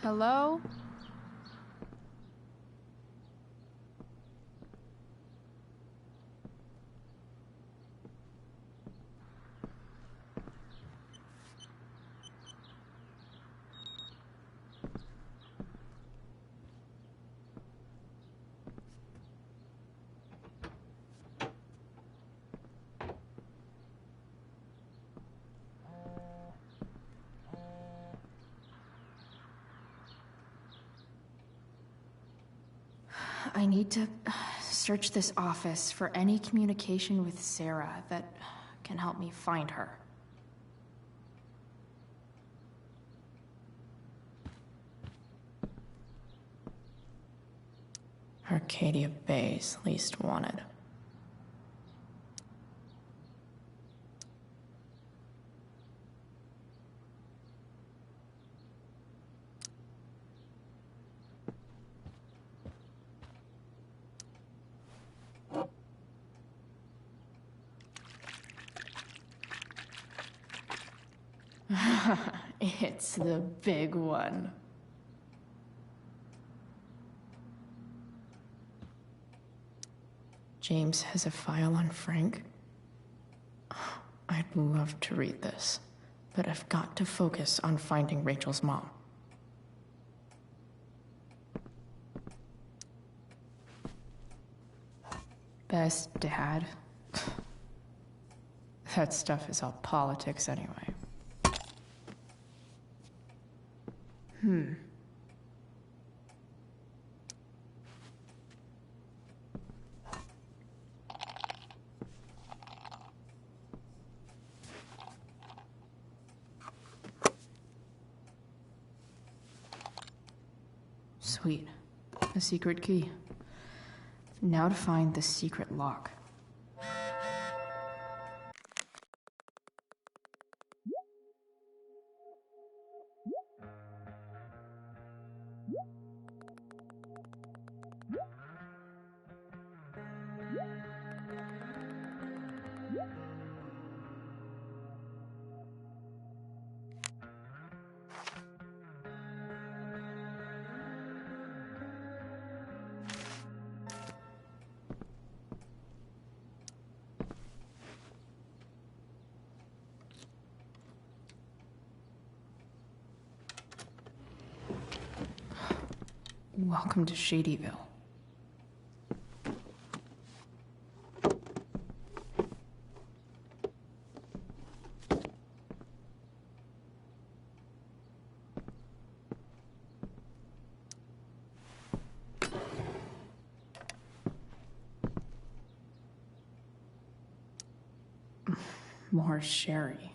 Hello? I need to search this office for any communication with Sarah that can help me find her. Arcadia Bay's least wanted. It's the big one. James has a file on Frank. I'd love to read this, but I've got to focus on finding Rachel's mom. Best dad. That stuff is all politics anyway. Sweet. A secret key. Now to find the secret lock. Welcome to Shadyville. More sherry.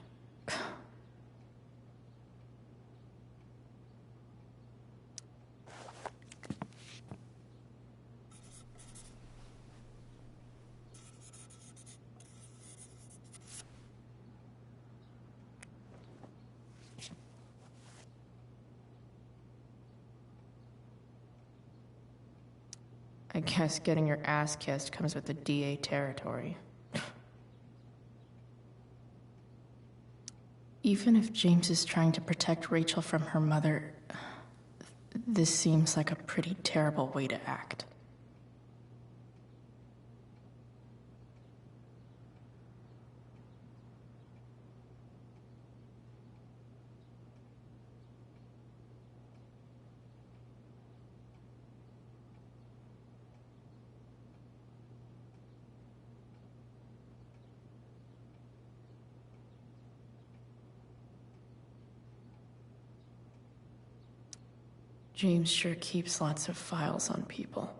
I guess getting your ass kissed comes with the DA territory. Even if James is trying to protect Rachel from her mother, this seems like a pretty terrible way to act. James sure keeps lots of files on people.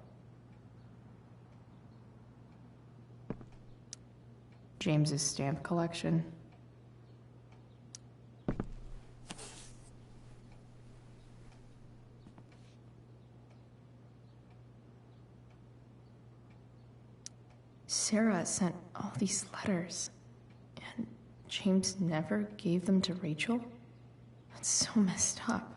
James's stamp collection. Sarah sent all these letters, and James never gave them to Rachel? That's so messed up.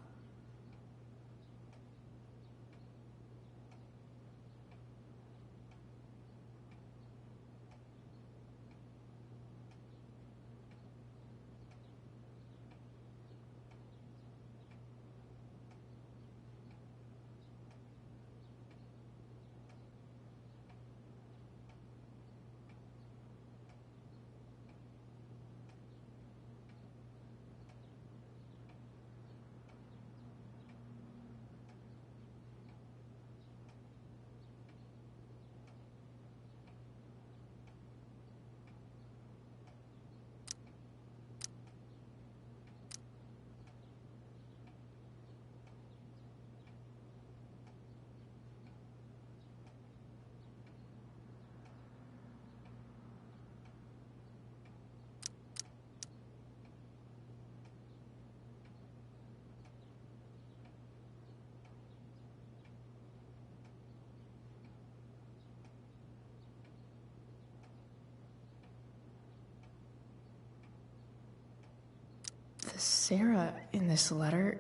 Sarah in this letter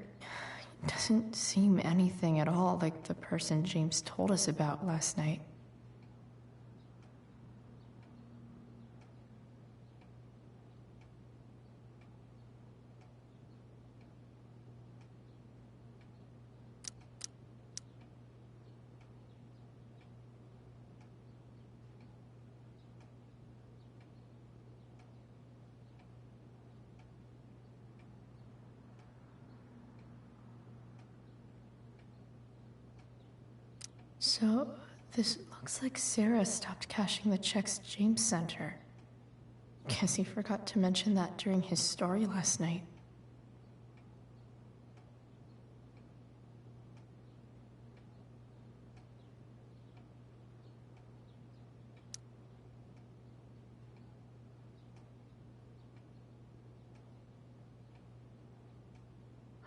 doesn't seem anything at all like the person James told us about last night. So, this looks like Sarah stopped cashing the checks James sent her. Guess he forgot to mention that during his story last night.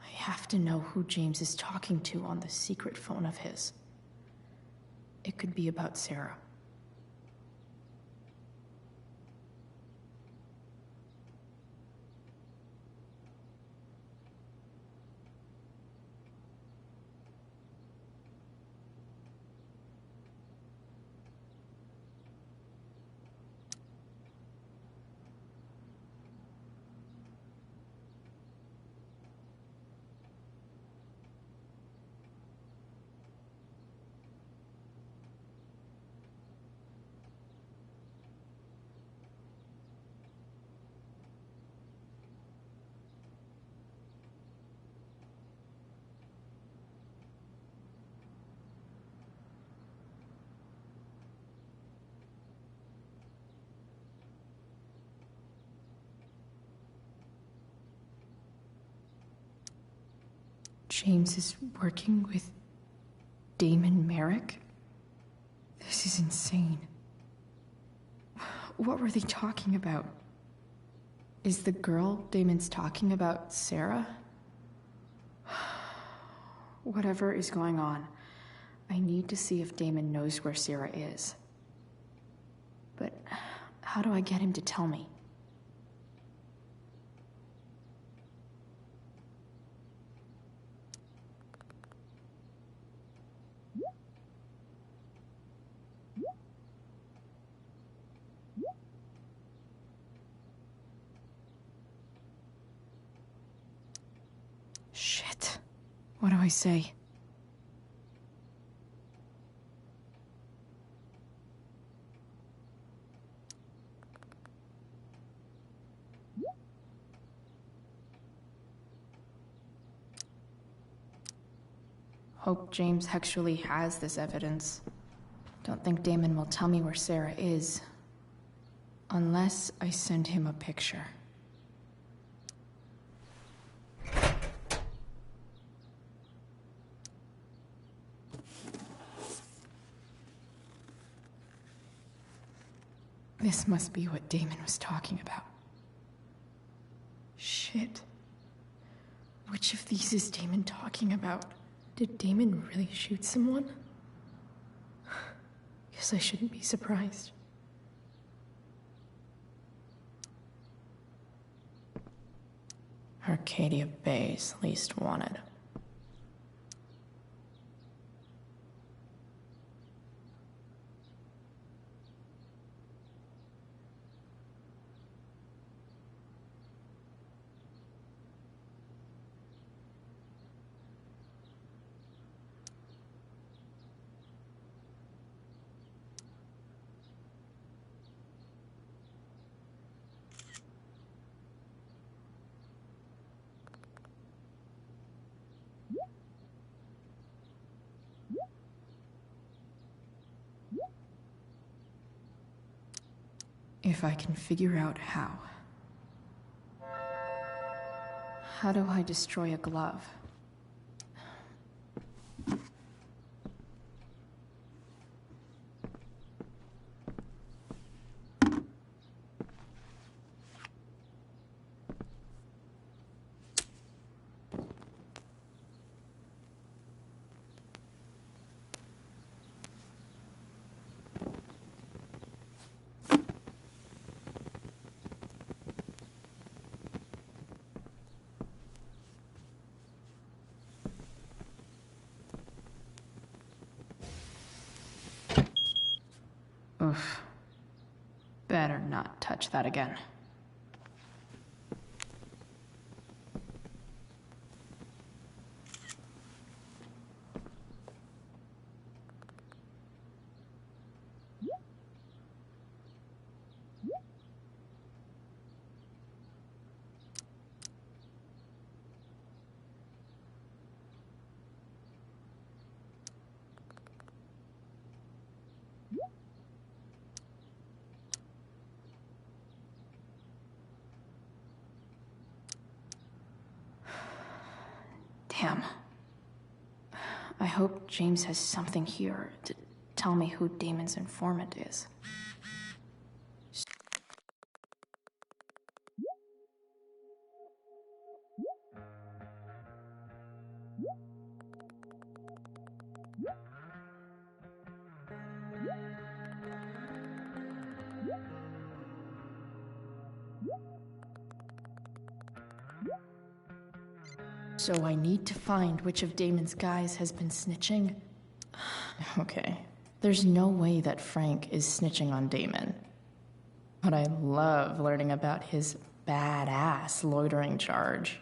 I have to know who James is talking to on the secret phone of his. It could be about Sarah. James is working with Damon Merrick? This is insane. What were they talking about? Is the girl Damon's talking about Sarah? Whatever is going on, I need to see if Damon knows where Sarah is. But how do I get him to tell me? Shit. What do I say? Hope James actually has this evidence. Don't think Damon will tell me where Sarah is. Unless I send him a picture. This must be what Damon was talking about. Shit. Which of these is Damon talking about? Did Damon really shoot someone? Guess I shouldn't be surprised. Arcadia Bay's least wanted. If I can figure out how. How do I destroy a glove? touch that again. Damn. I hope James has something here to tell me who Damon's informant is. So I need to find which of Damon's guys has been snitching? Okay, there's no way that Frank is snitching on Damon. But I love learning about his badass loitering charge.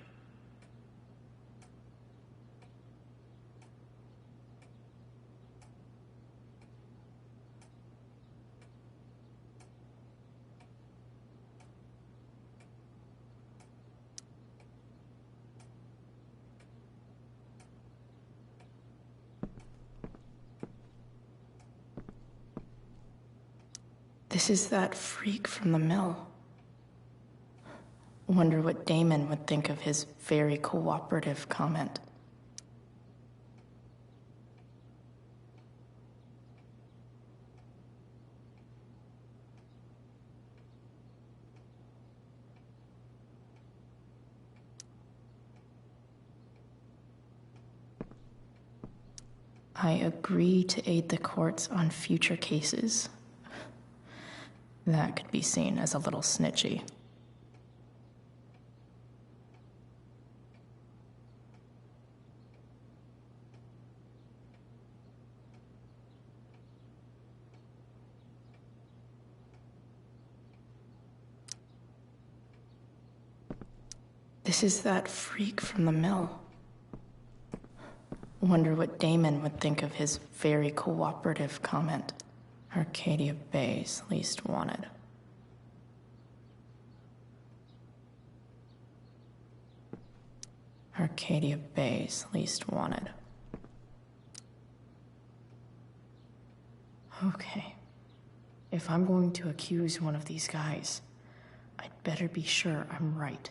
This is that freak from the mill. Wonder what Damon would think of his very cooperative comment. I agree to aid the courts on future cases. That could be seen as a little snitchy. This is that freak from the mill. Wonder what Damon would think of his very cooperative comment. Arcadia Bay's least wanted. Arcadia Bay's least wanted. Okay. If I'm going to accuse one of these guys, I'd better be sure I'm right.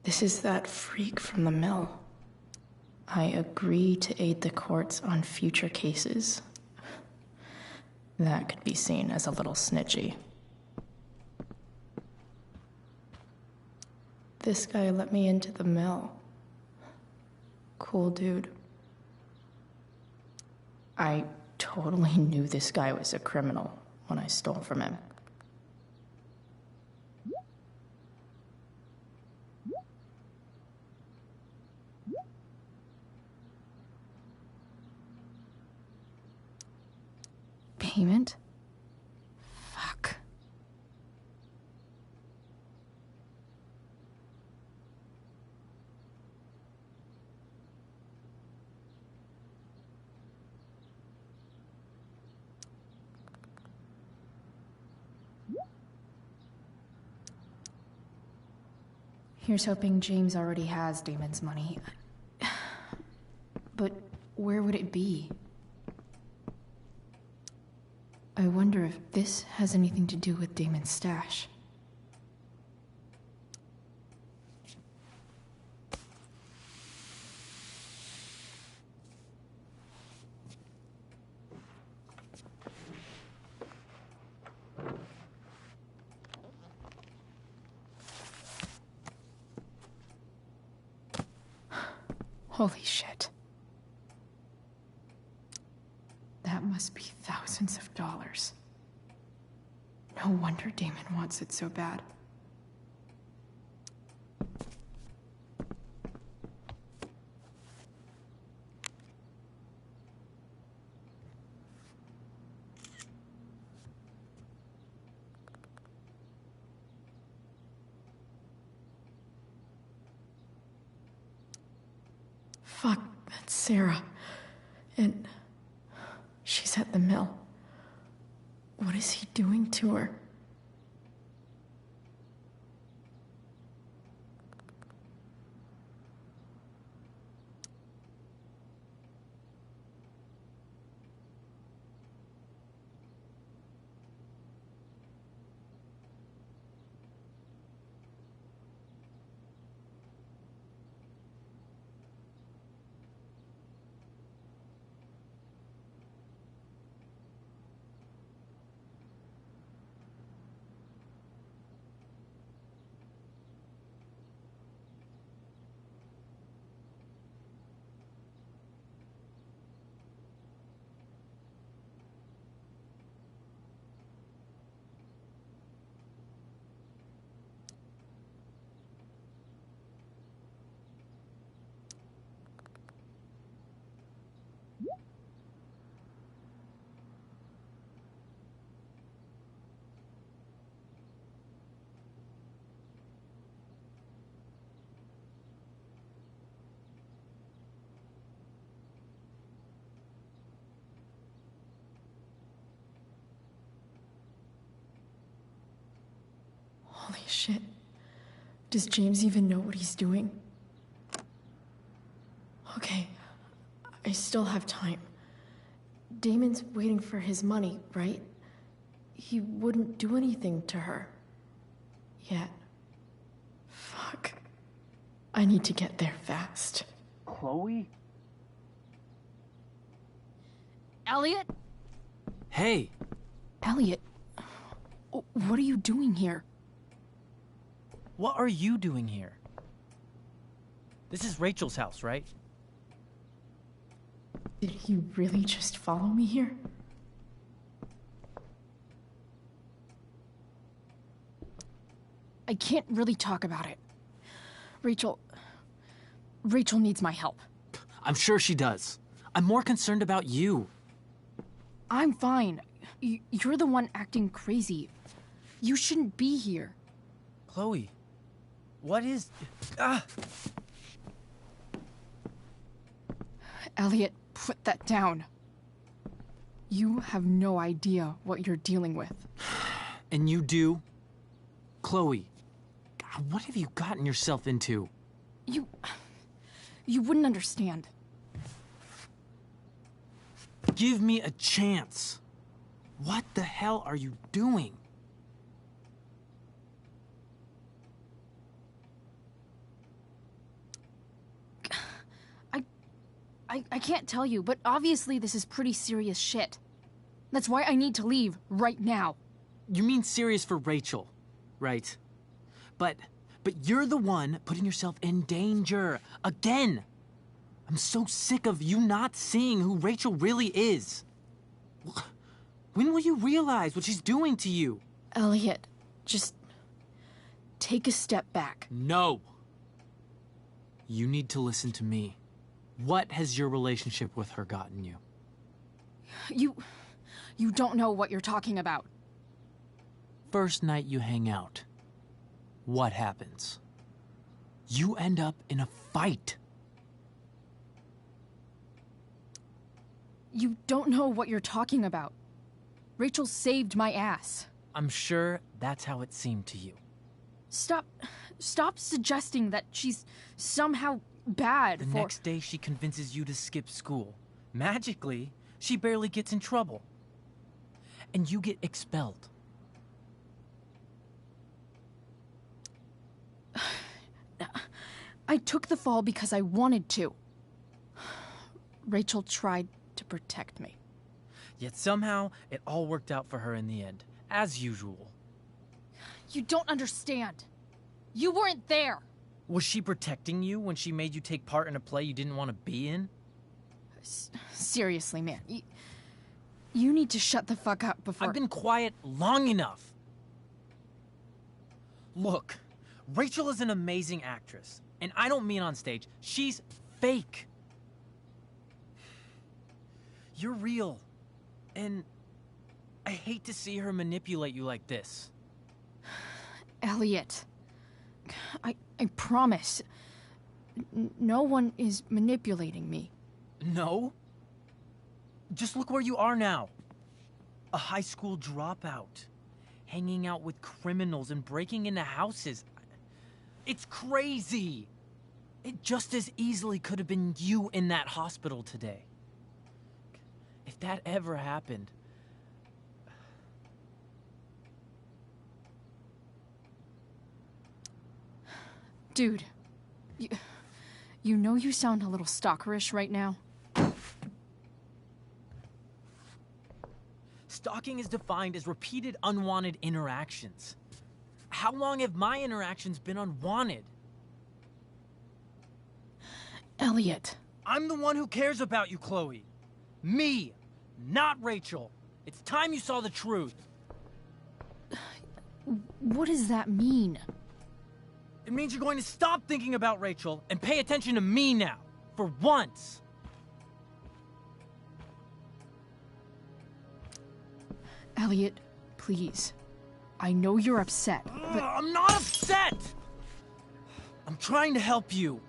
This is that freak from the mill. I agree to aid the courts on future cases. That could be seen as a little snitchy. This guy let me into the mill. Cool dude. I totally knew this guy was a criminal when I stole from him. Payment? Fuck. Here's hoping James already has Damon's money. But where would it be? I wonder if this has anything to do with Damon's stash. Holy shit. Thousands of dollars. No wonder Damon wants it so bad. Fuck, that's Sarah. And she's at the mill. What is he doing to her? Holy shit. Does James even know what he's doing? Okay, I still have time. Damon's waiting for his money, right? He wouldn't do anything to her. Yet. Fuck. I need to get there fast. Chloe? Elliot? Hey! Elliot, what are you doing here? What are you doing here? This is Rachel's house, right? Did he really just follow me here? I can't really talk about it. Rachel needs my help. I'm sure she does. I'm more concerned about you. I'm fine. You're the one acting crazy. You shouldn't be here. Chloe, what is... Ah! Elliot, put that down. You have no idea what you're dealing with. And you do? Chloe, God, what have you gotten yourself into? You wouldn't understand. Give me a chance. What the hell are you doing? I can't tell you, but obviously this is pretty serious shit. That's why I need to leave right now. You mean serious for Rachel, right? But you're the one putting yourself in danger. Again! I'm so sick of you not seeing who Rachel really is. When will you realize what she's doing to you? Elliot, just take a step back. No. You need to listen to me. What has your relationship with her gotten you? You don't know what you're talking about. First night you hang out, what happens? You end up in a fight. You don't know what you're talking about. Rachel saved my ass. I'm sure that's how it seemed to you. Stop suggesting that she's somehow bad The for... next day she convinces you to skip school. Magically, she barely gets in trouble. And you get expelled. I took the fall because I wanted to. Rachel tried to protect me. Yet somehow, it all worked out for her in the end, as usual. You don't understand. You weren't there. Was she protecting you when she made you take part in a play you didn't want to be in? Seriously, man. You need to shut the fuck up before— I've been quiet long enough. Look, Rachel is an amazing actress. And I don't mean on stage. She's fake. You're real. And I hate to see her manipulate you like this. Elliot, I promise. No one is manipulating me. No? Just look where you are now. A high school dropout. Hanging out with criminals and breaking into houses. It's crazy. It just as easily could have been you in that hospital today. If that ever happened... Dude, you know you sound a little stalkerish right now. Stalking is defined as repeated unwanted interactions. How long have my interactions been unwanted? Elliot. I'm the one who cares about you, Chloe. Me, not Rachel. It's time you saw the truth. What does that mean? It means you're going to stop thinking about Rachel and pay attention to me now, for once. Elliot, please. I know you're upset, but— I'm not upset! I'm trying to help you.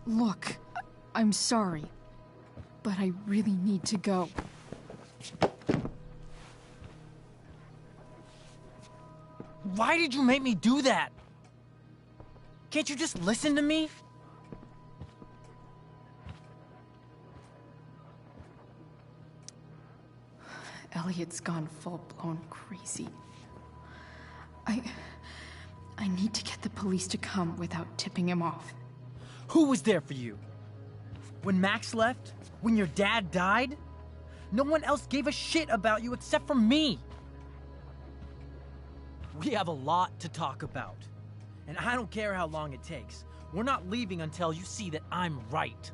Look, I'm sorry, but I really need to go. Why did you make me do that? Can't you just listen to me? Elliot's gone full-blown crazy. I need to get the police to come without tipping him off. Who was there for you? When Max left? When your dad died? No one else gave a shit about you except for me. We have a lot to talk about. And I don't care how long it takes. We're not leaving until you see that I'm right.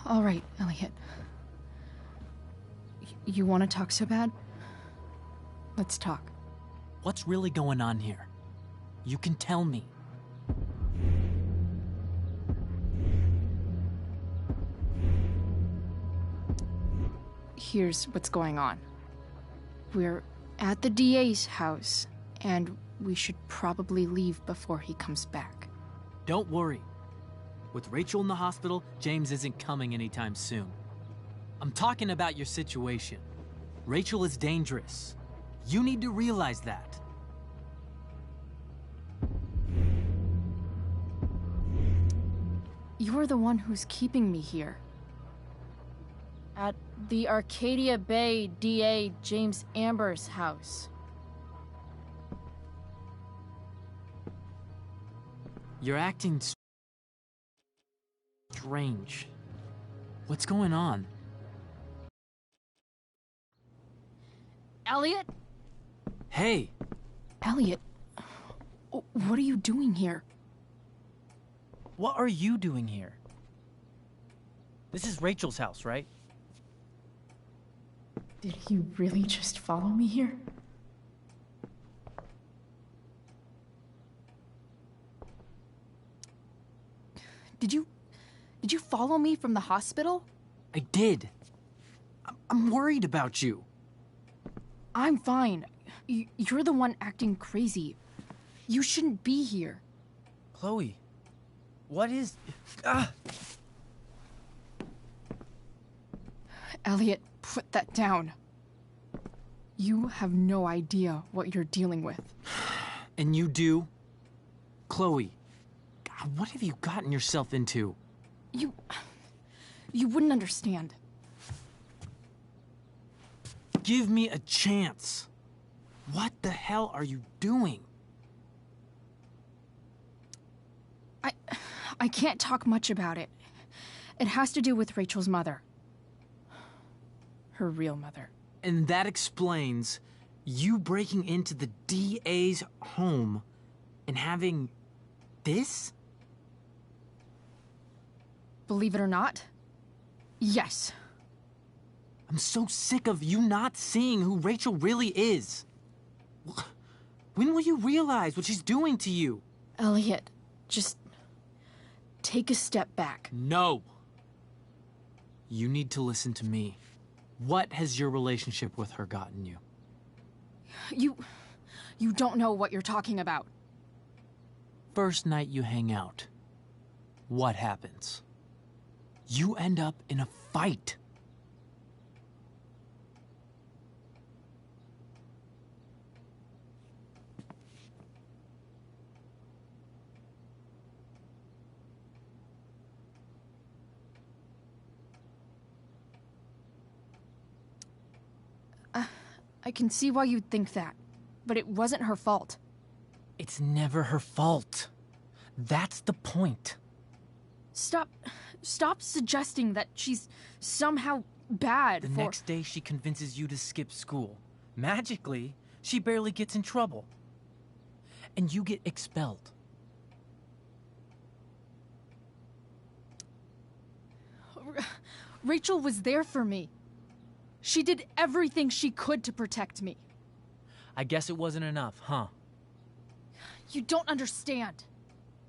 All right, Elliot. You want to talk so bad? Let's talk. What's really going on here? You can tell me. Here's what's going on. We're at the DA's house, and we should probably leave before he comes back. Don't worry. With Rachel in the hospital, James isn't coming anytime soon. I'm talking about your situation. Rachel is dangerous. You need to realize that. You're the one who's keeping me here. At the Arcadia Bay DA James Amber's house. You're acting strange. What's going on? Elliot? Hey! Elliot, what are you doing here? What are you doing here? This is Rachel's house, right? Did he really just follow me here? Did you follow me from the hospital? I did. I'm worried about you. I'm fine. You're the one acting crazy. You shouldn't be here. Chloe, what is... Elliot, put that down. You have no idea what you're dealing with. And you do? Chloe, God, what have you gotten yourself into? You wouldn't understand. Give me a chance. What the hell are you doing? I can't talk much about it. It has to do with Rachel's mother. Her real mother. And that explains you breaking into the DA's home and having this? Believe it or not, yes. I'm so sick of you not seeing who Rachel really is. When will you realize what she's doing to you? Elliot, just take a step back. No. You need to listen to me. What has your relationship with her gotten you? You don't know what you're talking about. First night you hang out, what happens? You end up in a fight. I can see why you'd think that, but it wasn't her fault. It's never her fault. That's the point. Stop suggesting that she's somehow bad The for— next day she convinces you to skip school. Magically, she barely gets in trouble. And you get expelled. Rachel was there for me. She did everything she could to protect me. I guess it wasn't enough, huh? You don't understand.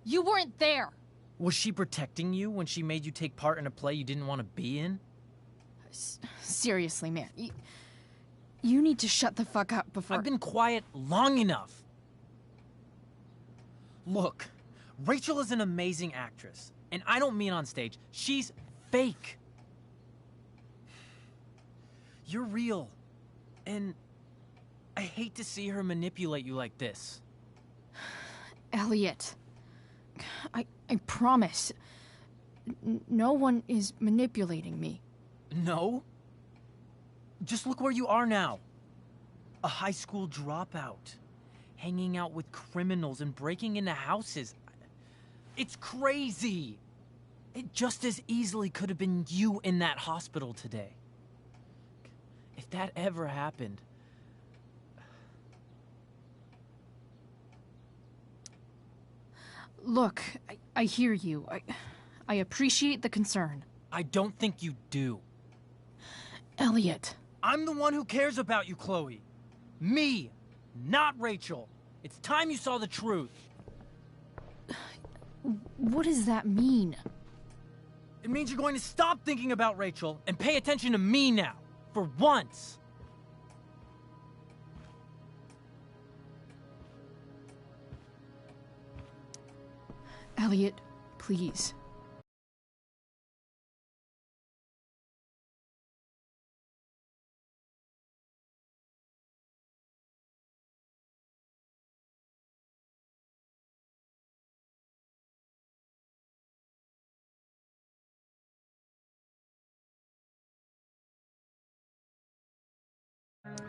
You weren't there. Was she protecting you when she made you take part in a play you didn't want to be in? Seriously, man. You need to shut the fuck up before— I've been quiet long enough. Look, Rachel is an amazing actress. And I don't mean on stage. She's fake. You're real. And I hate to see her manipulate you like this. Elliot, I promise. No one is manipulating me. No? Just look where you are now. A high school dropout. Hanging out with criminals and breaking into houses. It's crazy. It just as easily could have been you in that hospital today. If that ever happened... Look, I hear you. I appreciate the concern. I don't think you do. Elliot. I'm the one who cares about you, Chloe. Me, not Rachel. It's time you saw the truth. What does that mean? It means you're going to stop thinking about Rachel and pay attention to me now. For once. Elliot, please.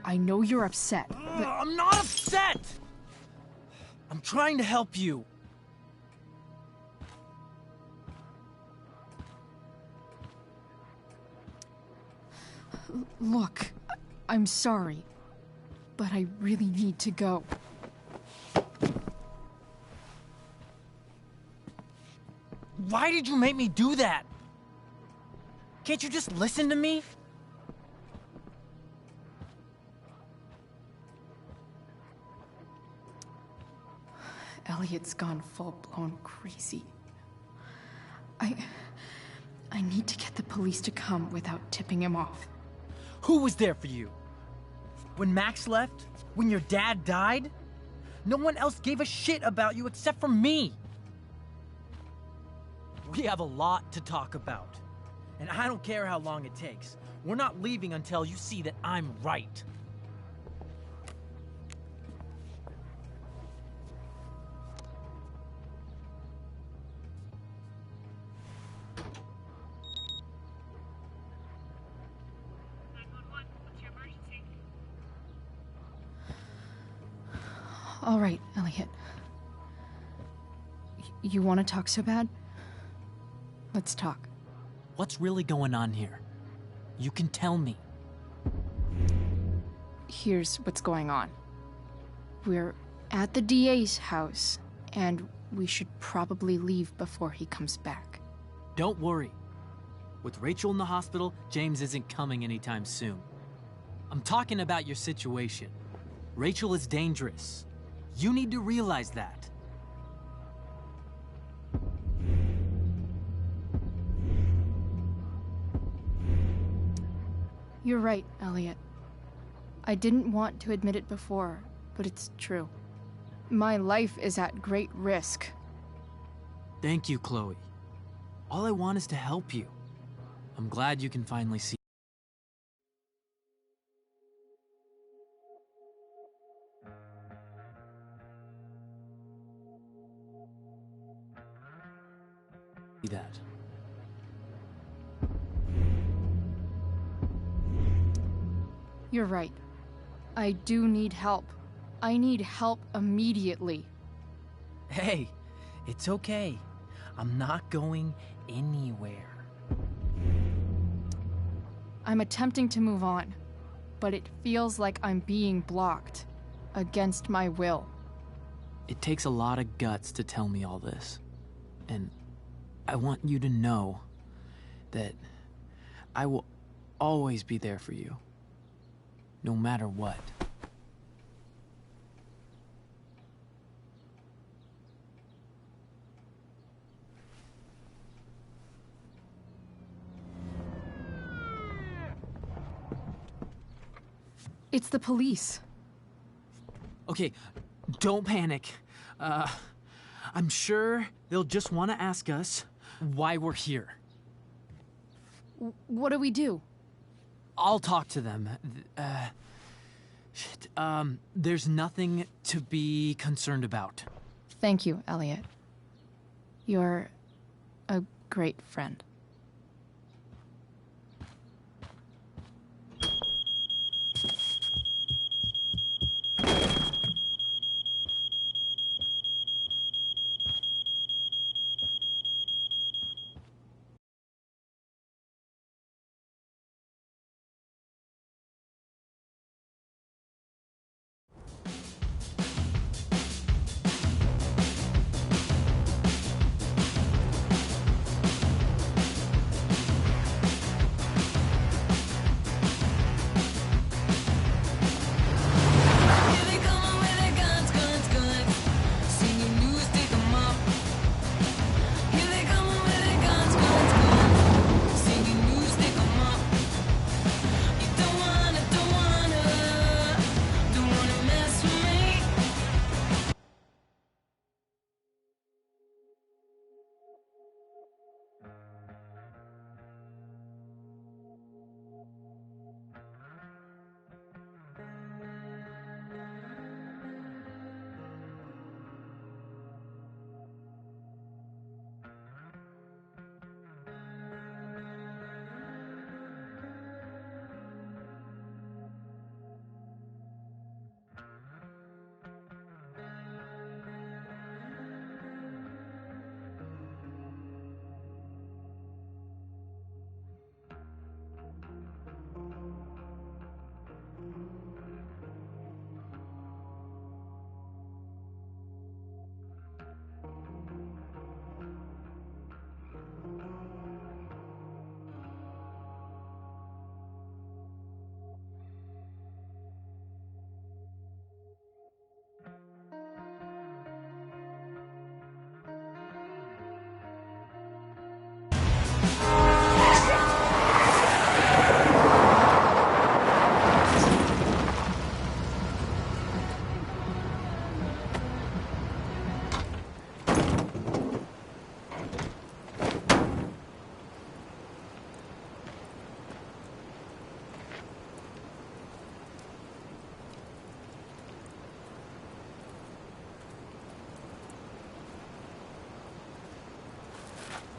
I know you're upset, but— I'm not upset! I'm trying to help you. Look, I'm sorry, but I really need to go. Why did you make me do that? Can't you just listen to me? Elliot's gone full-blown crazy. I need to get the police to come without tipping him off. Who was there for you? When Max left? When your dad died? No one else gave a shit about you except for me. We have a lot to talk about. And I don't care how long it takes. We're not leaving until you see that I'm right. All right, Elliot. You want to talk so bad? Let's talk. What's really going on here? You can tell me. Here's what's going on. We're at the DA's house, and we should probably leave before he comes back. Don't worry. With Rachel in the hospital, James isn't coming anytime soon. I'm talking about your situation. Rachel is dangerous. You need to realize that. You're right, Elliot. I didn't want to admit it before, but it's true. My life is at great risk. Thank you, Chloe. All I want is to help you. I'm glad you can finally see that. You're right. I do need help. I need help immediately. Hey, it's okay. I'm not going anywhere. I'm attempting to move on, but it feels like I'm being blocked. Against my will. It takes a lot of guts to tell me all this. And I want you to know that I will always be there for you. No matter what. It's the police. Okay, don't panic. I'm sure they'll just want to ask us why we're here. What do we do? I'll talk to them. There's nothing to be concerned about. Thank you, Elliot. You're a great friend.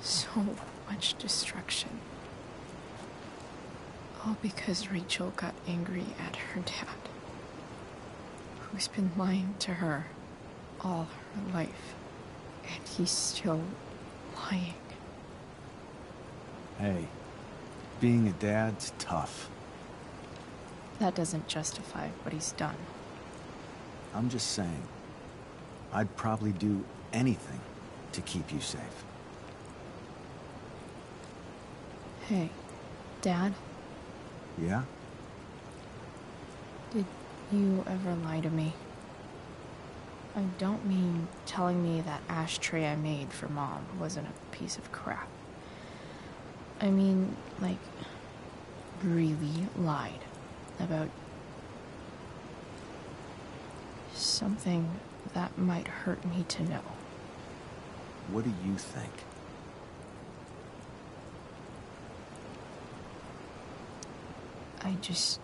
So much destruction. All because Rachel got angry at her dad, who's been lying to her all her life. And he's still lying. Hey, being a dad's tough. That doesn't justify what he's done. I'm just saying, I'd probably do anything to keep you safe. Hey, Dad, Yeah? did you ever lie to me? I don't mean telling me that ashtray I made for Mom wasn't a piece of crap. I mean, like, really lied about something that might hurt me to know. What do you think? I just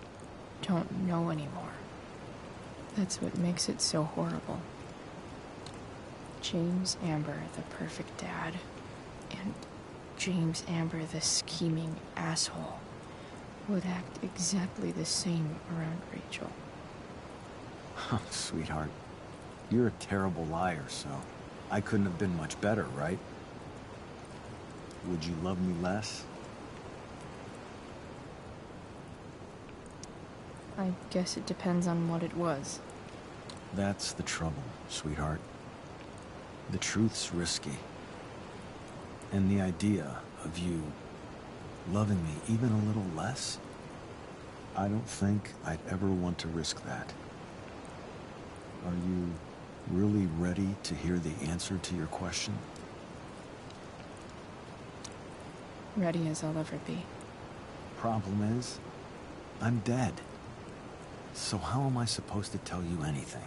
don't know anymore. That's what makes it so horrible. James Amber, the perfect dad, and James Amber, the scheming asshole, would act exactly the same around Rachel. Sweetheart, you're a terrible liar, so I couldn't have been much better, right? Would you love me less? I guess it depends on what it was. That's the trouble, sweetheart. The truth's risky. And the idea of you loving me even a little less, I don't think I'd ever want to risk that. Are you really ready to hear the answer to your question? Ready as I'll ever be. Problem is, I'm dead. So how am I supposed to tell you anything?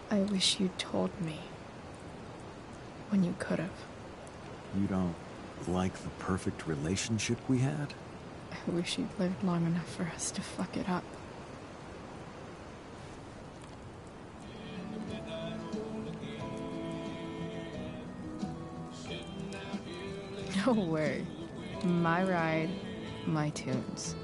I wish you'd told me. When you could have. You don't like the perfect relationship we had? I wish you'd lived long enough for us to fuck it up. No way. My ride, my tunes.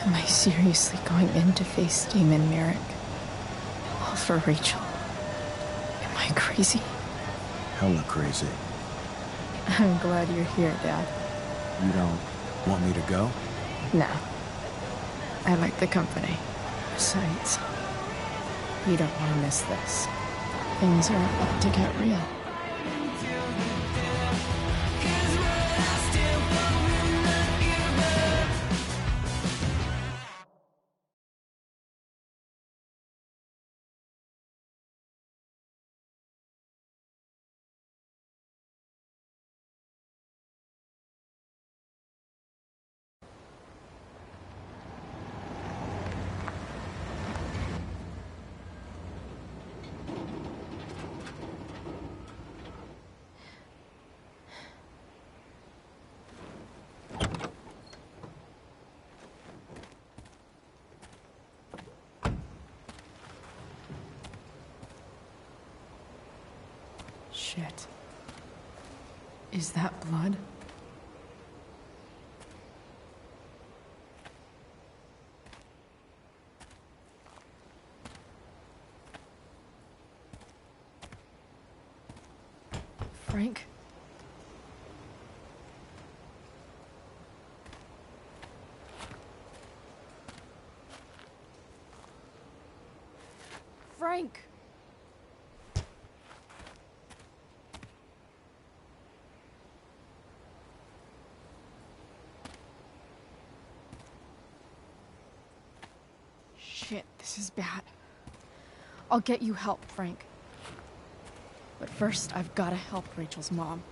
Am I seriously going in to face Damon Merrick? All for Rachel? Am I crazy? Hella crazy. I'm glad you're here, Dad. You don't want me to go? No. I like the company. Besides, you don't want to miss this. Things are about to get real. Shit. Is that blood? Frank? Frank! Shit, this is bad. I'll get you help, Frank. But first, I've gotta help Rachel's mom.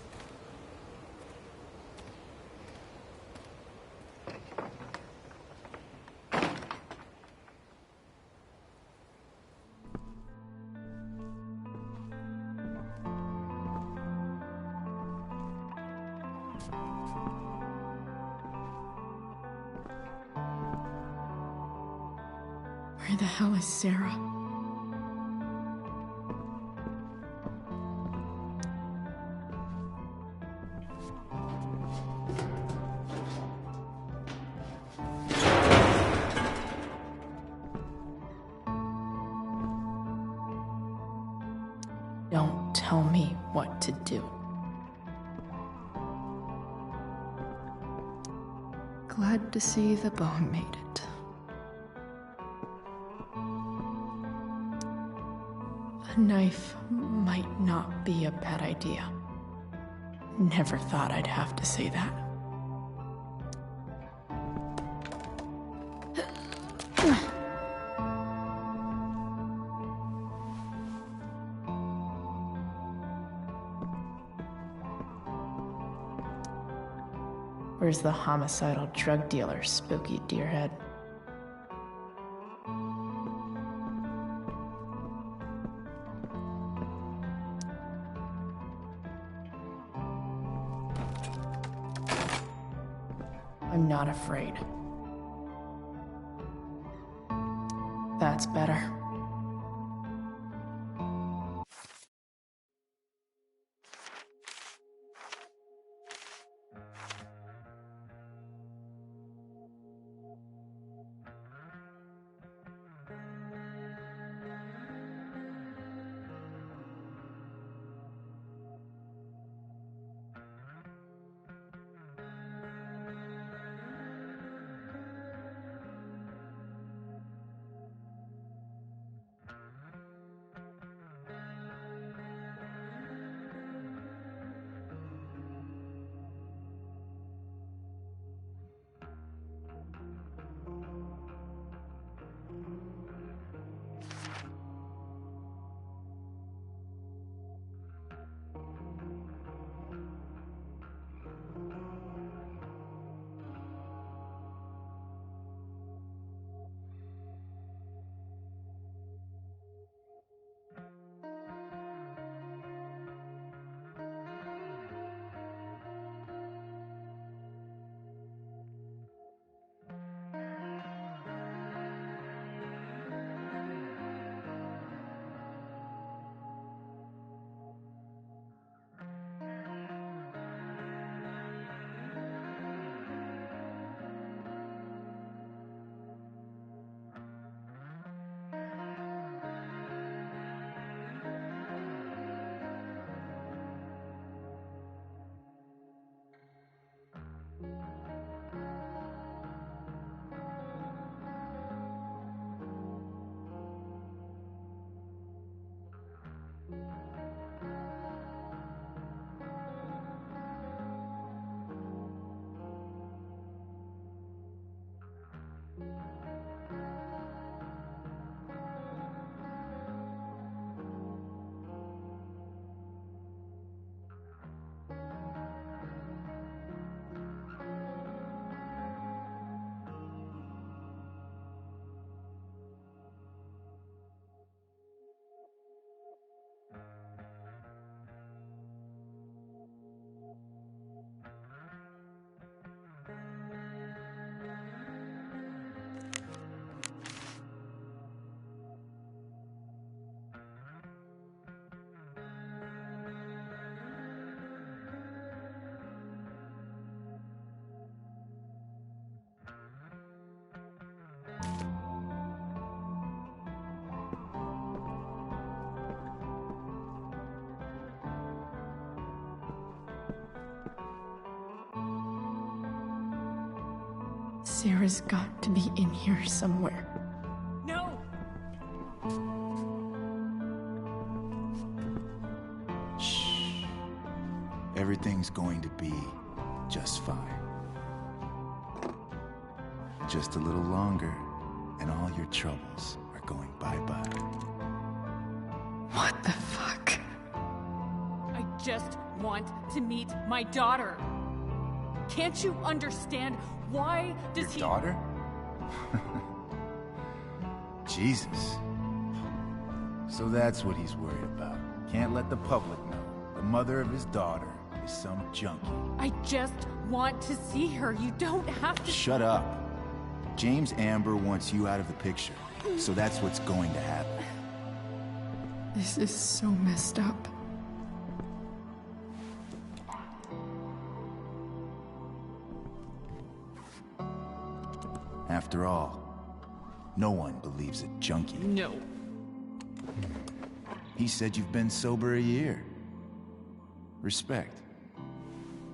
Where the hell is Sarah? Don't tell me what to do. Glad to see the bone made it. A knife might not be a bad idea. Never thought I'd have to say that. Where's the homicidal drug dealer, Spooky Deerhead? I'm not afraid. That's better. Sarah's got to be in here somewhere. No! Shh. Everything's going to be just fine. Just a little longer, and all your troubles are going bye-bye. What the fuck? I just want to meet my daughter. Can't you understand? Why does Your daughter? Jesus. So that's what he's worried about. Can't let the public know. The mother of his daughter is some junkie. I just want to see her. You don't have to. Shut up. James Amber wants you out of the picture, so that's what's going to happen. This is so messed up. After all, no one believes a junkie. No. He said you've been sober a year. Respect.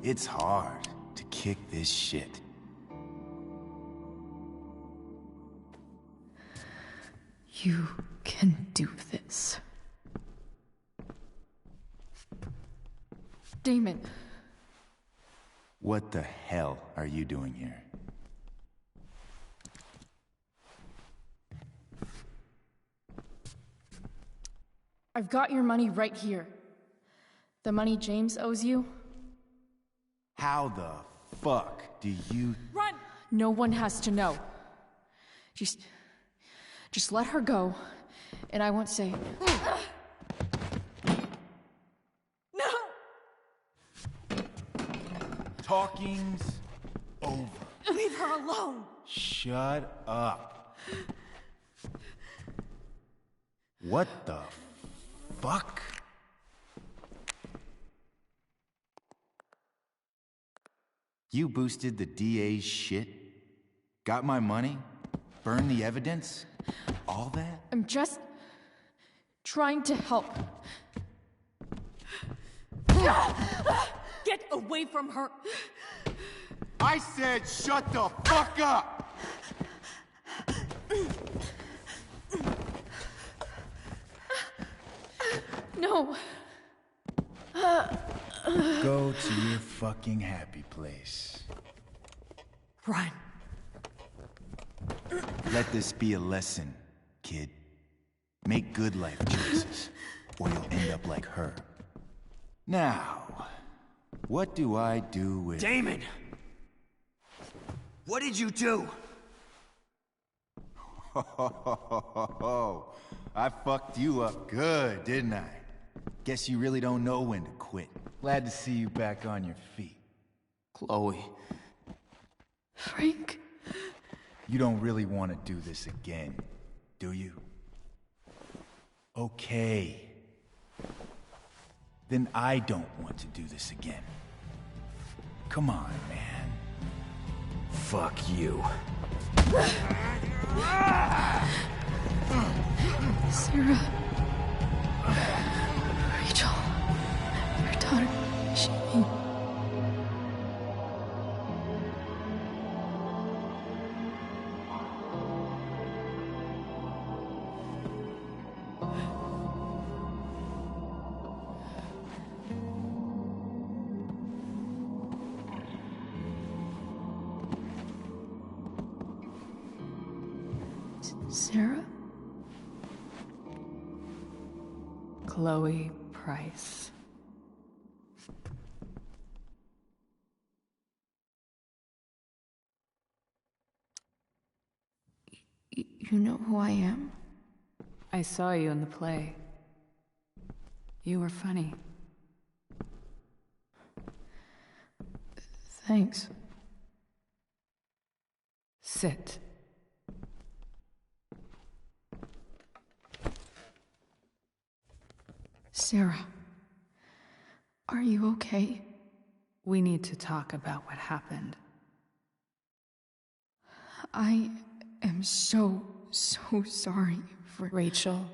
It's hard to kick this shit. You can do this. Damon. What the hell are you doing here? I've got your money right here. The money James owes you. How the fuck do you... Run! No one has to know. Just let her go, and I won't say. No! Talking's over. Leave her alone! Shut up. What the fuck? You boosted the DA's shit? Got my money? Burned the evidence? All that? I'm just trying to help. Get away from her! I said shut the fuck up! No. Go to your fucking happy place. Run. Let this be a lesson, kid. Make good life choices, or you'll end up like her. Now, what do I do with... Damon! What did you do? I fucked you up good, didn't I? Guess you really don't know when to quit. Glad to see you back on your feet. Chloe. Frank. You don't really want to do this again, do you? Okay. Then I don't want to do this again. Come on, man. Fuck you. Sarah. Rachel. Your daughter. She... Sarah? Chloe Price. You know who I am? I saw you in the play. You were funny. Thanks. Sit. Sarah. Are you okay? We need to talk about what happened. I am so sorry for... Rachel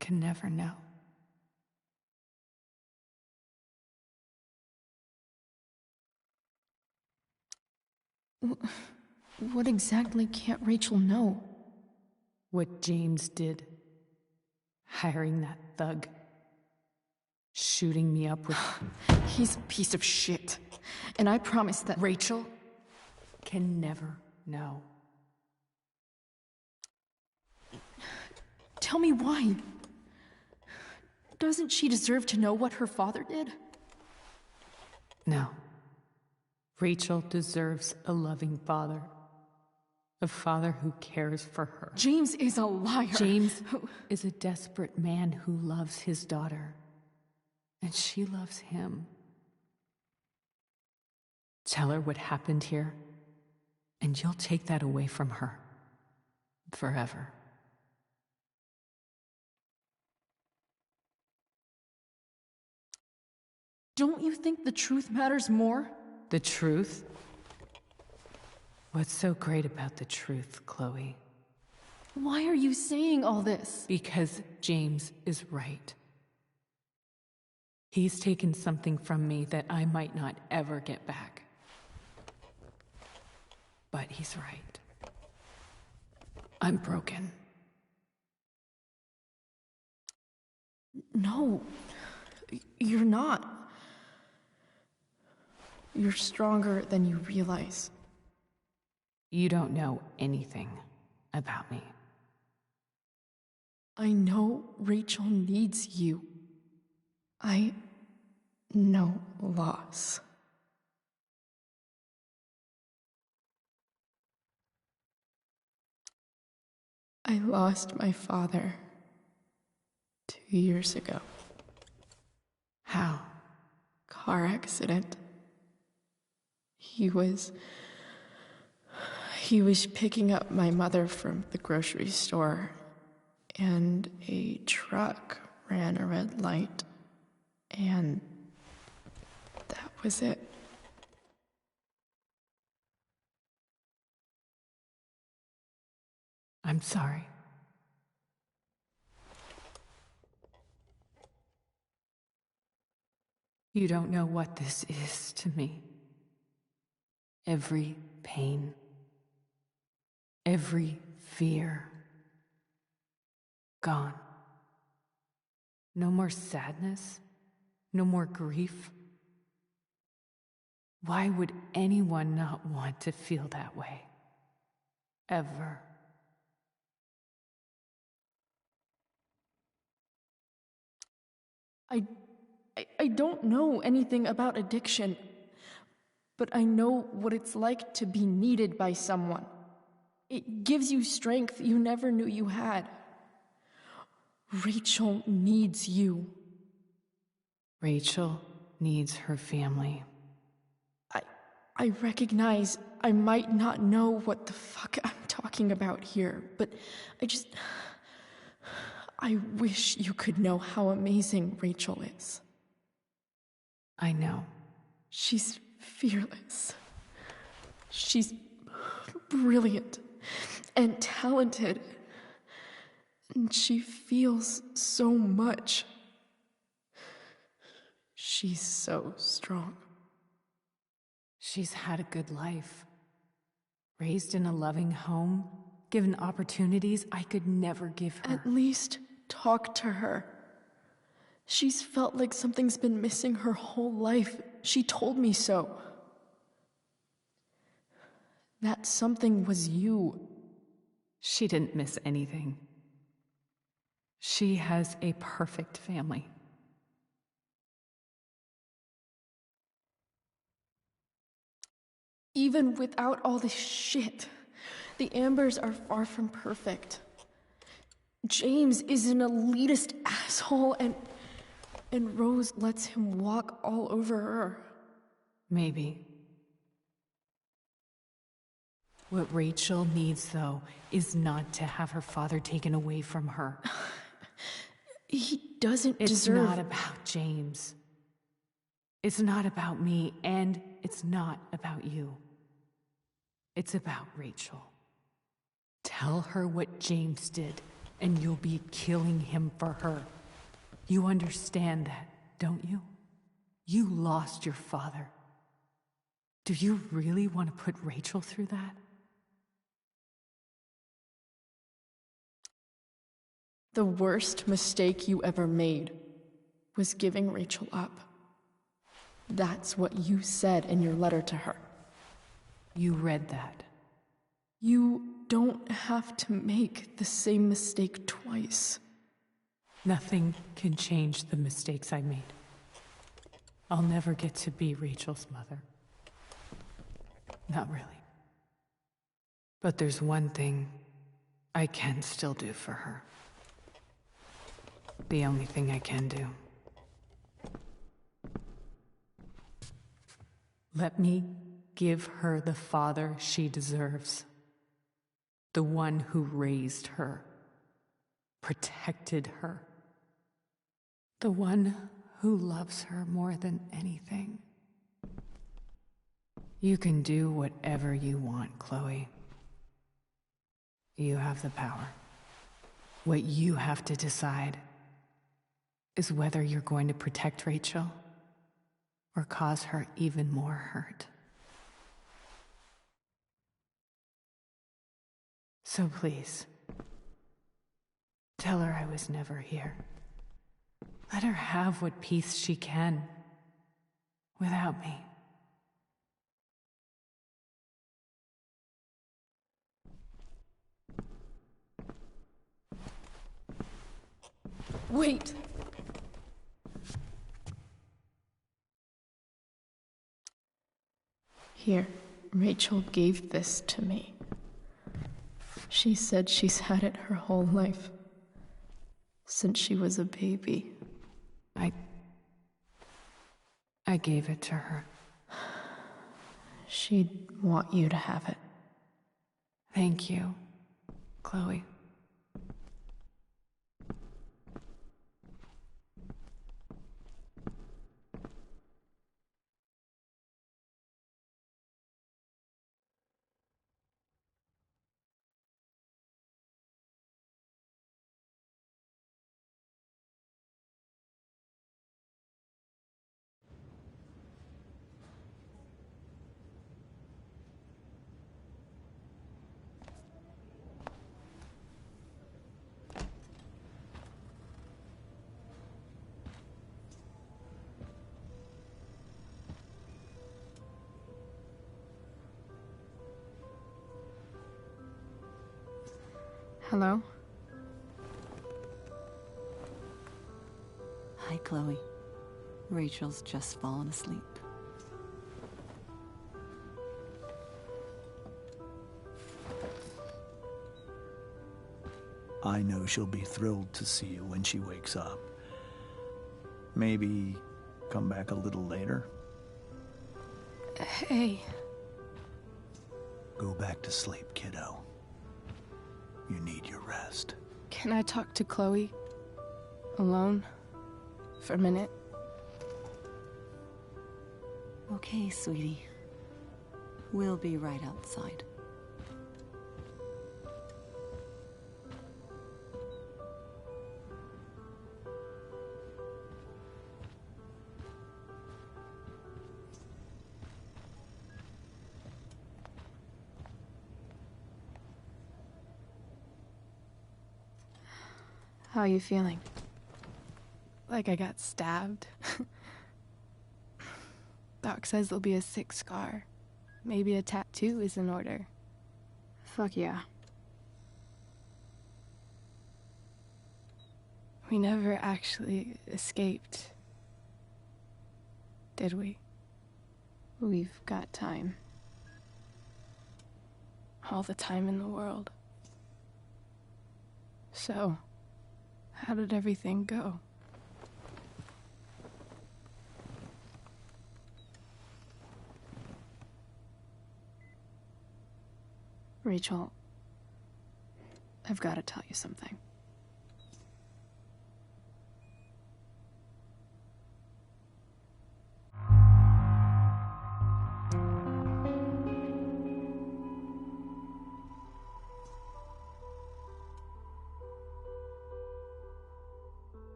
can never know. What exactly can't Rachel know? What James did. Hiring that thug. Shooting me up with... He's a piece of shit. And I promise that... Rachel can never know. Tell me why. Doesn't she deserve to know what her father did? No. Rachel deserves a loving father. A father who cares for her. James is a liar. James is a desperate man who loves his daughter. And she loves him. Tell her what happened here, And you'll take that away from her. Forever. Don't you think the truth matters more? The truth? What's so great about the truth, Chloe? Why are you saying all this? Because James is right. He's taken something from me that I might not ever get back. But he's right. I'm broken. No, you're not. You're stronger than you realize. You don't know anything about me. I know Rachel needs you. I know loss. I lost my father 2 years ago. How? Car accident. He was picking up my mother from the grocery store, and a truck ran a red light, and that was it. I'm sorry. You don't know what this is to me. Every pain, every fear, gone. No more sadness, no more grief. Why would anyone not want to feel that way? Ever. I don't know anything about addiction, but I know what it's like to be needed by someone. It gives you strength you never knew you had. Rachel needs you. Rachel needs her family. I recognize I might not know what the fuck I'm talking about here, but I wish you could know how amazing Rachel is. I know. She's fearless. She's brilliant and talented. And she feels so much. She's so strong. She's had a good life. Raised in a loving home, given opportunities I could never give her. At least talk to her. She's felt like something's been missing her whole life. She told me so. That something was you. She didn't miss anything. She has a perfect family. Even without all this shit, the Ambers are far from perfect. James is an elitist asshole, and Rose lets him walk all over her. Maybe. What Rachel needs, though, is not to have her father taken away from her. He doesn't It's deserve... not about James. It's not about me, and it's not about you. It's about Rachel. Tell her what James did, and you'll be killing him for her. You understand that, don't you? You lost your father. Do you really want to put Rachel through that? The worst mistake you ever made was giving Rachel up. That's what you said in your letter to her. You read that. You don't have to make the same mistake twice. Nothing can change the mistakes I made. I'll never get to be Rachel's mother. Not really. But there's one thing I can still do for her. The only thing I can do. Let me give her the father she deserves. The one who raised her, protected her. The one who loves her more than anything. You can do whatever you want, Chloe. You have the power. What you have to decide is whether you're going to protect Rachel or cause her even more hurt. So please, tell her I was never here. Let her have what peace she can without me. Wait! Here, Rachel gave this to me. She said she's had it her whole life. Since she was a baby. I gave it to her. She'd want you to have it. Thank you, Chloe. Hello? Hi, Chloe. Rachel's just fallen asleep. I know she'll be thrilled to see you when she wakes up. Maybe come back a little later? Hey. Go back to sleep, kiddo. You need your rest. Can I talk to Chloe? Alone? For a minute? Okay, sweetie. We'll be right outside. How are you feeling? Like I got stabbed? Doc says there'll be a sick scar. Maybe a tattoo is in order. Fuck yeah. We never actually escaped, did we? We've got time. All the time in the world. So, how did everything go? Rachel, I've got to tell you something.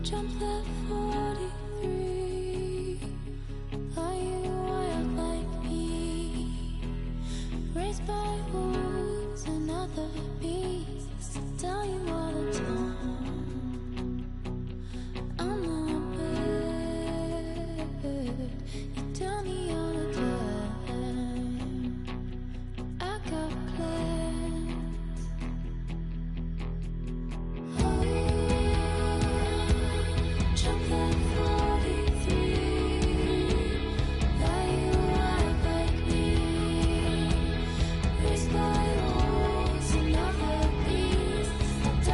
Jump that 43. Are you wild like me? Raised by wolves and other beasts. Tell you all the time. I'm not bad. You tell me all the time. I got plans. Oh, jump that 43. Are you wild like me? Raised by wolves and other beasts.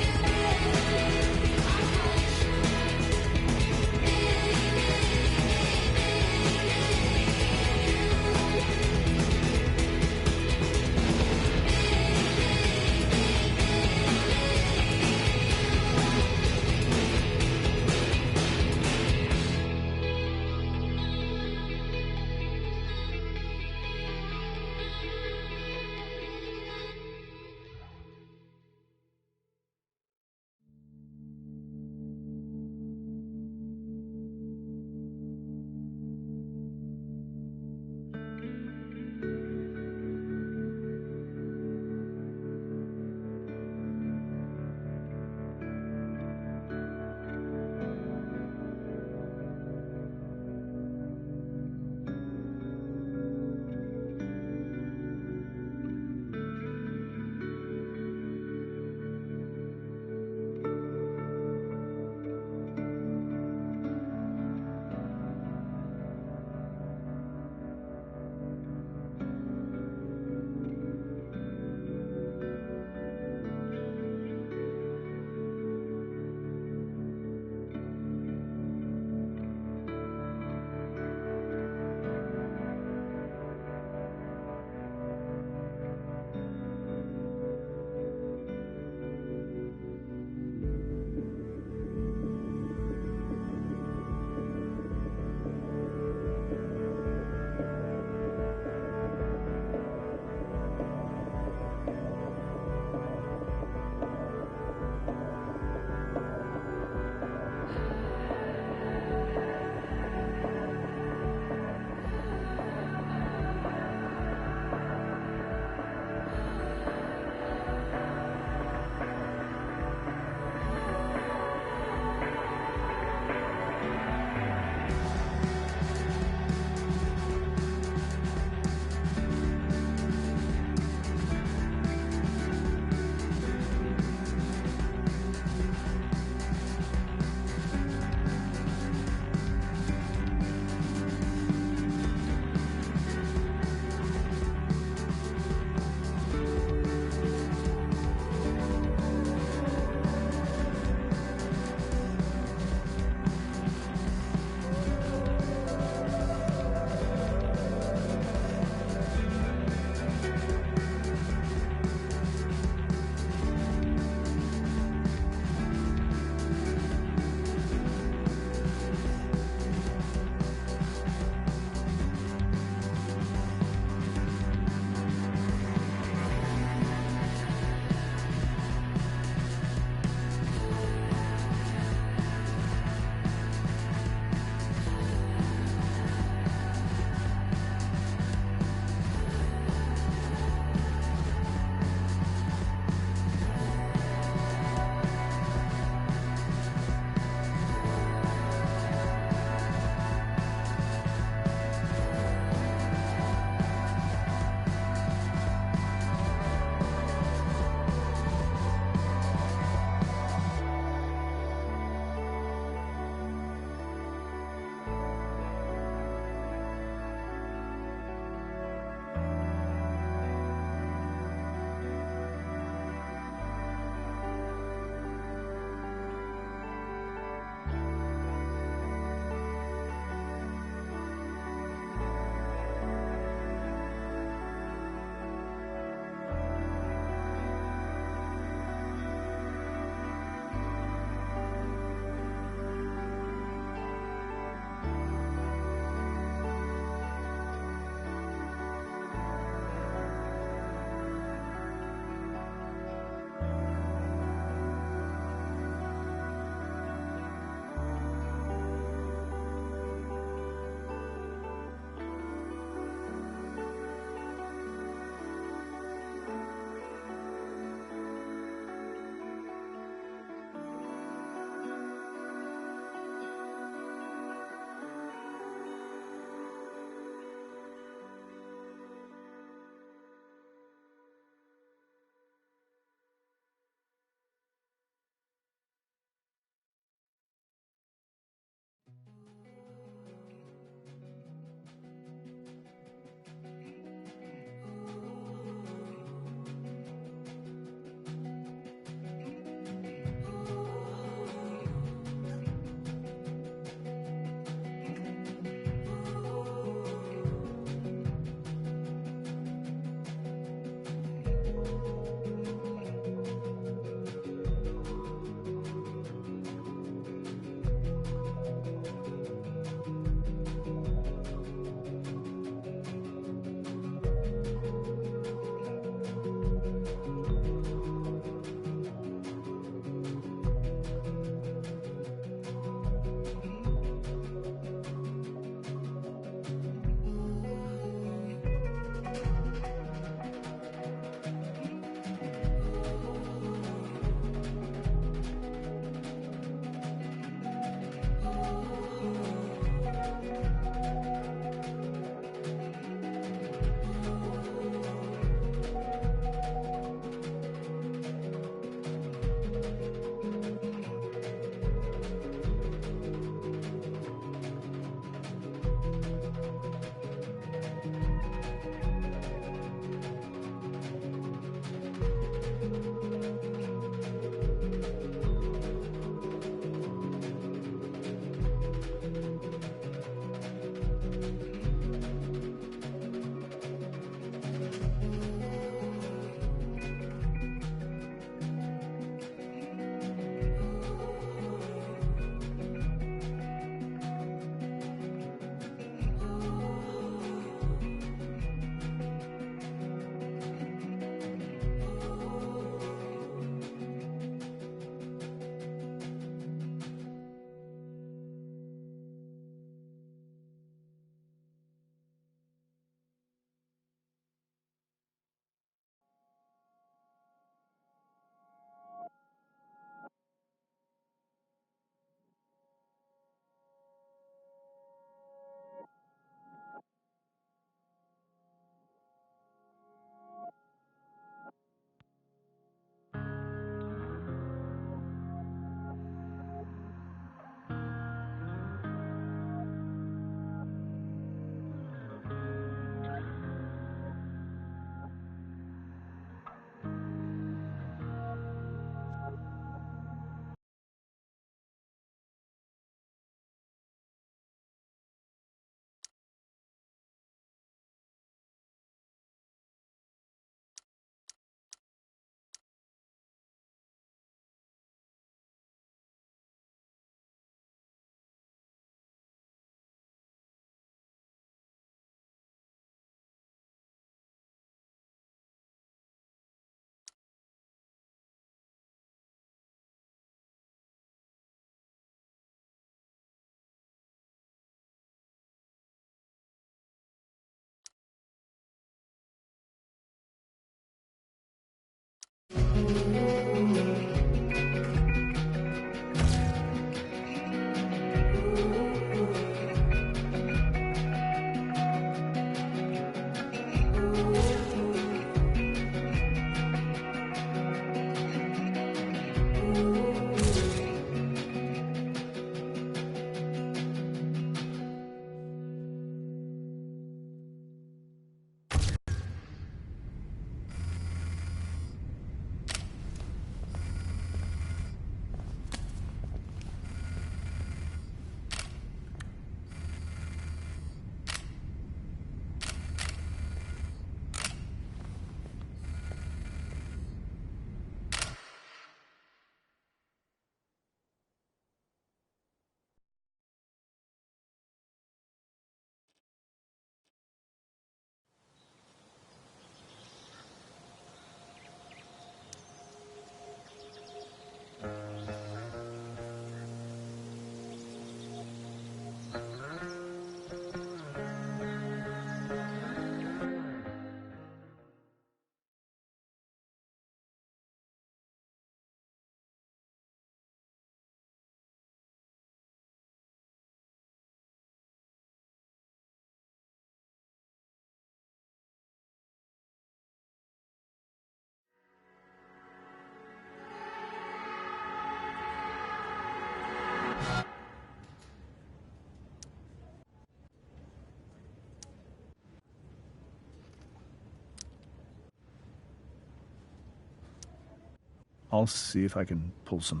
I'll see if I can pull some...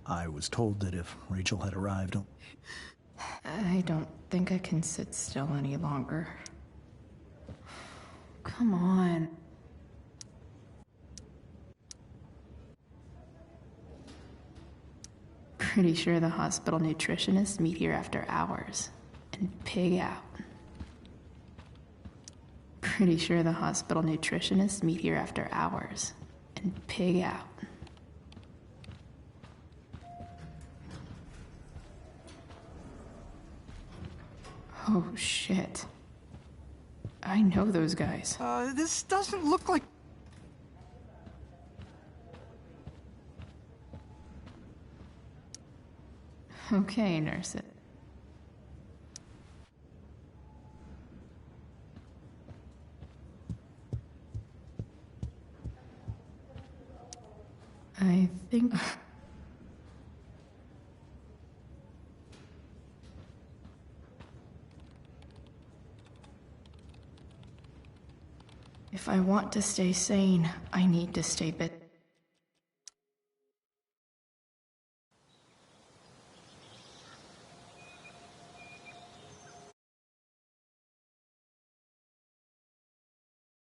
I was told that if Rachel had arrived... I don't think I can sit still any longer. Come on. Pretty sure the hospital nutritionists meet here after hours and pig out. Pretty sure the hospital nutritionists meet here after hours and pig out. Oh, shit. I know those guys. This doesn't look like... Okay, nurse it. I think... If I want to stay sane, I need to stay bit.